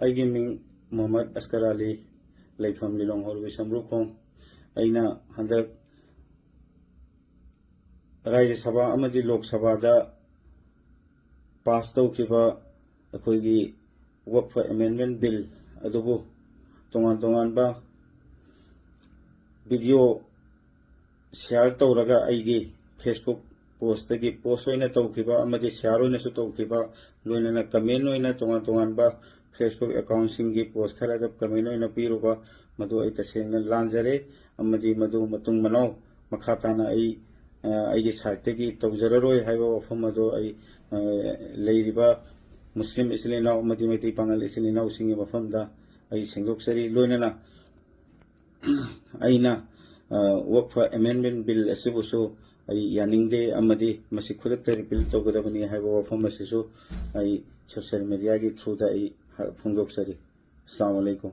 ꯑꯩꯒꯤ ꯃꯤꯡ ꯃꯨꯍꯝꯃꯗ ꯑꯁꯀꯔ ꯑꯂꯤ ꯂꯩꯐꯝ ꯂꯤꯂꯣꯡ ꯍꯧꯔꯕꯤ ꯁꯝꯕ꯭ꯔꯨꯈꯣꯡ ꯑꯩꯅ ꯍꯟꯗꯛ ꯔꯥꯖ꯭य ꯁꯚꯥ ꯑꯃꯗꯤ ꯂꯣꯛ ꯁꯚꯥꯗ ꯄꯥꯁ ꯇꯧꯈꯤꯕ ꯑꯩꯈꯣꯏꯒꯤ ꯋꯛꯐ ꯑꯦꯃꯦꯟꯗꯃꯦꯟ ꯕꯤꯜ ꯑꯗꯨꯕꯨ ꯇꯣꯉꯥꯟ ꯇꯣꯉꯥꯟꯕ ꯚꯤꯗꯤꯑꯣ ꯁꯦꯌꯔ ꯇꯧꯔꯒ ꯑꯩꯒꯤ ꯐꯦꯁꯕꯨꯛ ꯄꯣꯁꯇꯒꯤ ꯄꯣꯁ ꯑꯣꯏꯅ ꯇꯧꯈꯤꯕ ꯑꯃꯗꯤ ꯁꯦꯌꯔ ꯑꯣꯏꯅꯁꯨ ꯇꯧꯈꯤꯕ ꯂꯣꯏꯅꯅ ꯀꯃꯦꯟ ꯑꯣꯏꯅ ꯇꯣꯉꯥꯟ ꯇꯣꯉꯥꯟꯕ ꯐꯦꯁꯕꯨꯛ ꯑꯦꯀꯥꯎꯟꯁꯤꯡꯒꯤ ꯄꯣꯁ ꯈꯔꯗ ꯀꯃꯦꯟ ꯑꯣꯏꯅ ꯄꯤꯔꯨꯕ ꯃꯗꯨ ꯑꯩ ꯇꯁꯦꯡꯅ ꯂꯥꯟꯖꯔꯦ ꯑꯃꯗꯤ ꯃꯗꯨ ꯃꯇꯨꯡ ꯃꯅꯥꯎ ꯃꯈꯥ ꯇꯥꯅ ꯑꯩꯒꯤ ꯁꯥꯏꯠꯇꯒꯤ ꯇꯧꯖꯔꯔꯣꯏ ꯍꯥꯏꯕ ꯋꯥꯐꯝ ꯑꯗꯨ ꯑꯩ ꯂꯩꯔꯤꯕ ꯃꯨꯁꯂꯤꯝ ꯏꯆꯤꯜ ꯏꯅꯥꯎ ꯑꯃꯗꯤ ꯃꯩꯇꯩ ꯄꯥꯉꯜ ꯏꯆꯤꯜ ꯏꯅꯥꯎꯁꯤꯡꯒꯤ ꯃꯐꯝꯗ ꯑꯩ ꯁꯦꯡꯗꯣꯛꯆꯔꯤ ꯂꯣꯏꯅꯅ ꯑꯩꯅ ꯋꯛꯐ ꯑꯦꯃꯦꯟꯗꯃꯦꯟ ꯕꯤꯜ ꯑꯁꯤꯕꯨꯁꯨ ꯑꯩ ꯌꯥꯅꯤꯡꯗꯦ ꯑꯃꯗꯤ ꯃꯁꯤ ꯈꯨꯗꯛꯇ ꯔꯤꯄꯤꯜ ꯇꯧꯒꯗꯕꯅꯤ ꯍꯥꯏꯕ ꯋꯥꯐꯝ ꯑꯁꯤꯁꯨ ꯑꯩ ꯁꯣꯁꯤꯌꯦꯜ ꯃꯤꯗꯤꯌꯥꯒꯤ ꯊ꯭ꯔꯨꯗ ꯑꯩ ꯐꯣꯡꯗꯣꯛꯆꯔꯤ꯫ ꯑꯁꯂꯥꯃꯨ ꯑꯂꯩꯀꯨꯝ꯫